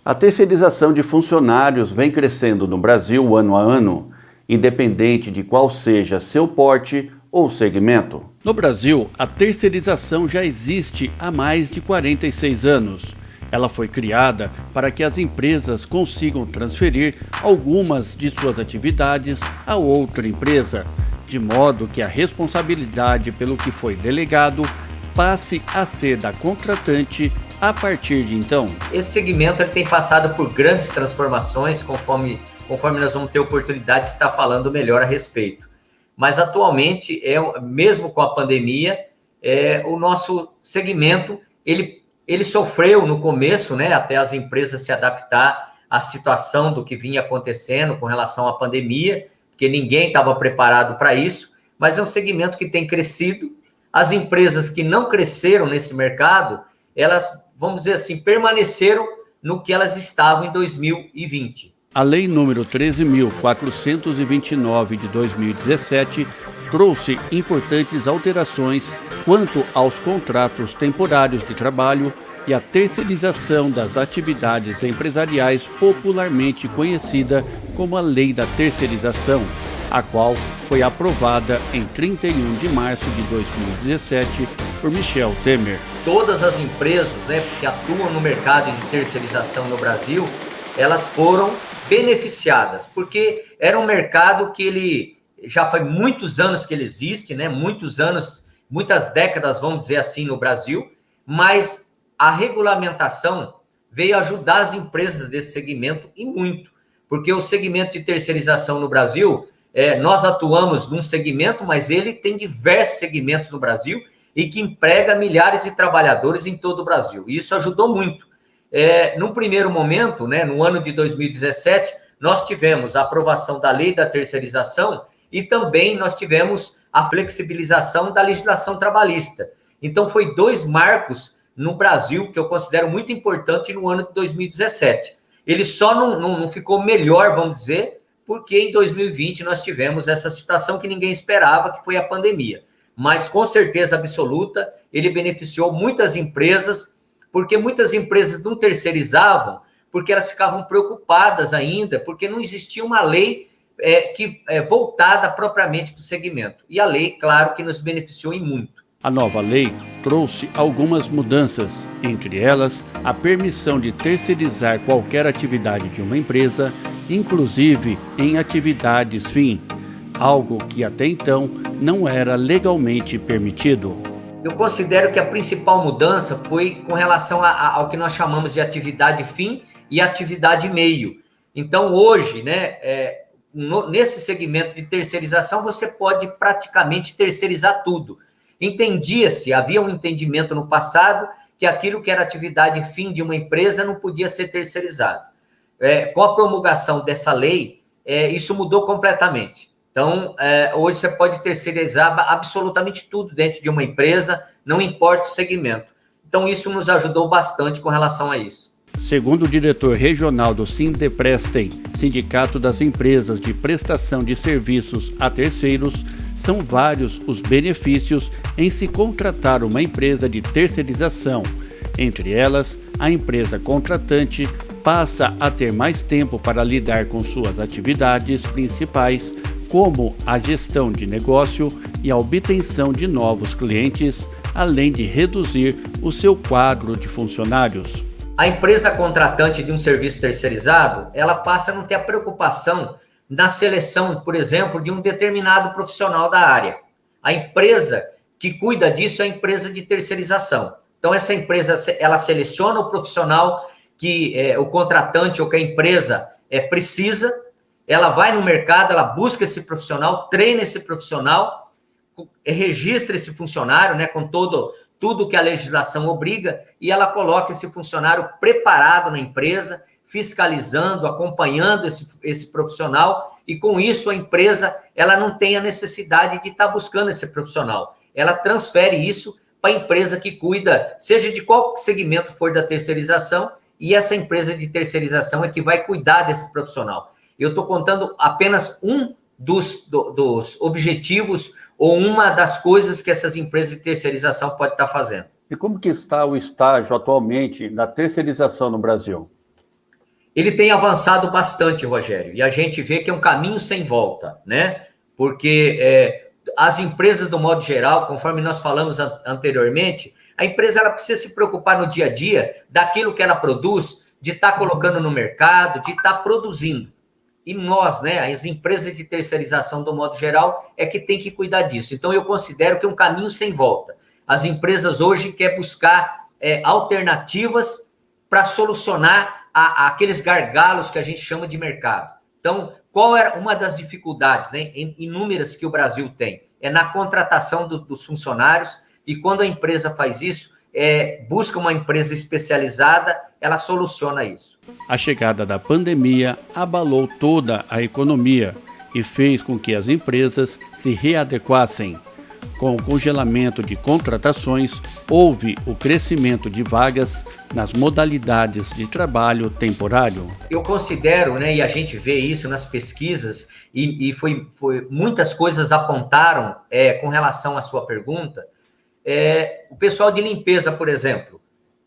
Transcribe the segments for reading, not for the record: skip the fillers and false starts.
A terceirização de funcionários vem crescendo no Brasil ano a ano, independente de qual seja seu porte ou segmento. No Brasil, a terceirização já existe há mais de 46 anos. Ela foi criada para que as empresas consigam transferir algumas de suas atividades a outra empresa, de modo que a responsabilidade pelo que foi delegado passe a ser da contratante a partir de então. Esse segmento ele tem passado por grandes transformações, conforme nós vamos ter oportunidade de estar falando melhor a respeito. Mas atualmente, mesmo com a pandemia, o nosso segmento ele sofreu no começo, né, até as empresas se adaptar à situação do que vinha acontecendo com relação à pandemia, porque ninguém estava preparado para isso, mas é um segmento que tem crescido. As empresas que não cresceram nesse mercado, elas, vamos dizer assim, permaneceram no que elas estavam em 2020. A Lei número 13.429 de 2017 trouxe importantes alterações quanto aos contratos temporários de trabalho e a terceirização das atividades empresariais, popularmente conhecida como a Lei da Terceirização, a qual foi aprovada em 31 de março de 2017 por Michel Temer. Todas as empresas, né, que atuam no mercado de terceirização no Brasil, elas foram beneficiadas, porque era um mercado que ele já faz muitos anos que ele existe, né? Muitos anos, muitas décadas, vamos dizer assim, no Brasil, mas a regulamentação veio ajudar as empresas desse segmento e muito, porque o segmento de terceirização no Brasil, nós atuamos num segmento, mas ele tem diversos segmentos no Brasil e que emprega milhares de trabalhadores em todo o Brasil, e isso ajudou muito. Num primeiro momento, né, no ano de 2017, nós tivemos a aprovação da Lei da Terceirização e também nós tivemos a flexibilização da legislação trabalhista. Então, foi dois marcos no Brasil que eu considero muito importante no ano de 2017. Ele só não ficou melhor, vamos dizer, porque em 2020 nós tivemos essa situação que ninguém esperava, que foi a pandemia. Mas, com certeza absoluta, ele beneficiou muitas empresas, porque muitas empresas não terceirizavam, porque elas ficavam preocupadas ainda, porque não existia uma lei voltada propriamente para o segmento. E a lei, claro, que nos beneficiou em muito. A nova lei trouxe algumas mudanças, entre elas a permissão de terceirizar qualquer atividade de uma empresa, inclusive em atividades fim, algo que até então não era legalmente permitido. Eu considero que a principal mudança foi com relação ao que nós chamamos de atividade fim e atividade meio. Então, hoje, né, nesse segmento de terceirização, você pode praticamente terceirizar tudo. Havia um entendimento no passado que aquilo que era atividade fim de uma empresa não podia ser terceirizado. Com a promulgação dessa lei, isso mudou completamente. Então, hoje você pode terceirizar absolutamente tudo dentro de uma empresa, não importa o segmento. Então, isso nos ajudou bastante com relação a isso. Segundo o diretor regional do Sindeprestem, Sindicato das Empresas de Prestação de Serviços a Terceiros, são vários os benefícios em se contratar uma empresa de terceirização. Entre elas, a empresa contratante passa a ter mais tempo para lidar com suas atividades principais, como a gestão de negócio e a obtenção de novos clientes, além de reduzir o seu quadro de funcionários. A empresa contratante de um serviço terceirizado, ela passa a não ter a preocupação na seleção, por exemplo, de um determinado profissional da área. A empresa que cuida disso é a empresa de terceirização. Então, essa empresa, ela seleciona o profissional que o contratante ou que a empresa precisa. Ela vai no mercado, ela busca esse profissional, treina esse profissional, registra esse funcionário, né, com tudo que a legislação obriga, e ela coloca esse funcionário preparado na empresa, fiscalizando, acompanhando esse profissional, e com isso a empresa ela não tem a necessidade de estar buscando esse profissional. Ela transfere isso para a empresa que cuida, seja de qual segmento for da terceirização, e essa empresa de terceirização é que vai cuidar desse profissional. Eu estou contando apenas um dos objetivos ou uma das coisas que essas empresas de terceirização podem estar fazendo. E como que está o estágio atualmente da terceirização no Brasil? ele tem avançado bastante, Rogério, e a gente vê que é um caminho sem volta, né? Porque as empresas, do modo geral, conforme nós falamos anteriormente, a empresa ela precisa se preocupar no dia a dia daquilo que ela produz, de estar colocando no mercado, de estar produzindo. E nós, né, as empresas de terceirização, do modo geral, é que tem que cuidar disso. Então, eu considero que é um caminho sem volta. As empresas hoje querem buscar alternativas para solucionar aqueles gargalos que a gente chama de mercado. Então, qual era uma das dificuldades, né, inúmeras que o Brasil tem? É na contratação dos funcionários, e quando a empresa faz isso, busca uma empresa especializada, ela soluciona isso. A chegada da pandemia abalou toda a economia e fez com que as empresas se readequassem. Com o congelamento de contratações, houve o crescimento de vagas nas modalidades de trabalho temporário. Eu considero, né, e a gente vê isso nas pesquisas, e muitas coisas apontaram com relação à sua pergunta. O pessoal de limpeza, por exemplo,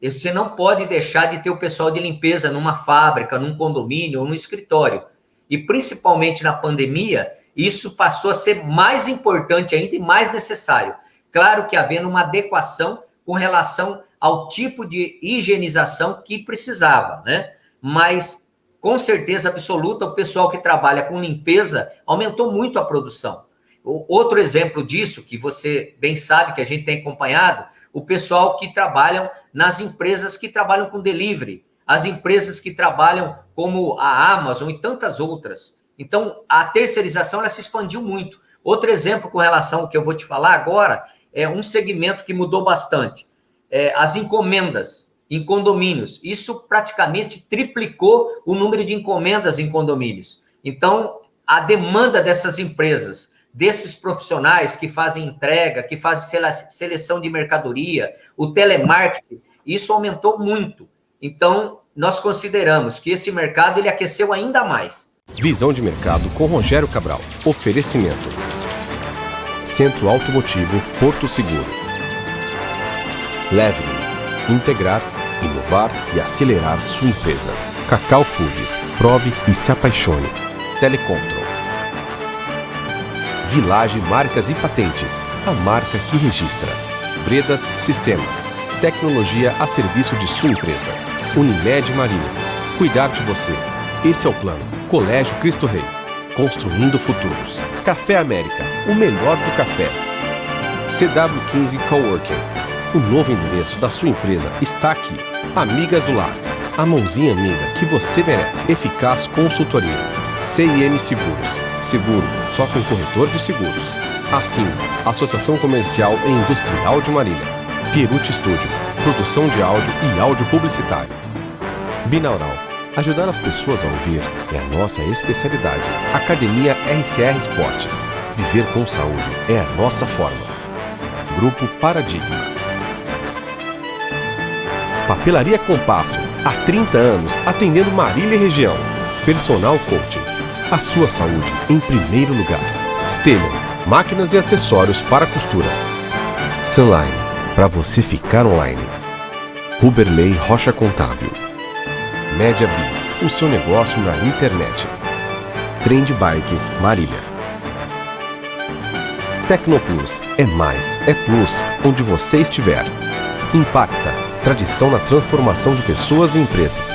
você não pode deixar de ter o pessoal de limpeza numa fábrica, num condomínio ou num escritório. E principalmente na pandemia, isso passou a ser mais importante ainda e mais necessário. Claro que havendo uma adequação com relação ao tipo de higienização que precisava, né? Mas, com certeza absoluta, o pessoal que trabalha com limpeza aumentou muito a produção. Outro exemplo disso, que você bem sabe, que a gente tem acompanhado, o pessoal que trabalham nas empresas que trabalham com delivery, as empresas que trabalham como a Amazon e tantas outras. Então, a terceirização ela se expandiu muito. Outro exemplo com relação ao que eu vou te falar agora é um segmento que mudou bastante. As encomendas em condomínios. Isso praticamente triplicou o número de encomendas em condomínios. Então, a demanda dessas empresas, desses profissionais que fazem entrega, que fazem seleção de mercadoria, o telemarketing, isso aumentou muito. Então, nós consideramos que esse mercado ele aqueceu ainda mais. Visão de mercado com Rogério Cabral. Oferecimento: Centro Automotivo Porto Seguro. Leve-me. Integrar, inovar e acelerar sua empresa. Cacau Foods. Prove e se apaixone. Telecontrol. Village Marcas e Patentes. A marca que registra. Bredas Sistemas. Tecnologia a serviço de sua empresa. Unimed Marinho. Cuidar de você. Esse é o plano. Colégio Cristo Rei. Construindo futuros. Café América. O melhor do café. CW15 Coworking. O novo endereço da sua empresa está aqui. Amigas do Lar. A mãozinha amiga que você merece. Eficaz consultoria. CIM Seguros. Seguro só com corretor de seguros. Assim, Associação Comercial e Industrial de Marília. Pierucci Studio. Produção de áudio e áudio publicitário. Binaural. Ajudar as pessoas a ouvir é a nossa especialidade. Academia RCR Esportes. Viver com saúde é a nossa forma. Grupo Paradigma. Papelaria Compasso. Há 30 anos atendendo Marília e região. Personal Coaching. A sua saúde em primeiro lugar. Stellion. Máquinas e acessórios para costura. Sunline. Para você ficar online. Huberley Rocha Contábil. Média Biz, o seu negócio na internet. Trend Bikes Marília. Tecnoplus, é mais, é plus, onde você estiver. Impacta, tradição na transformação de pessoas e empresas.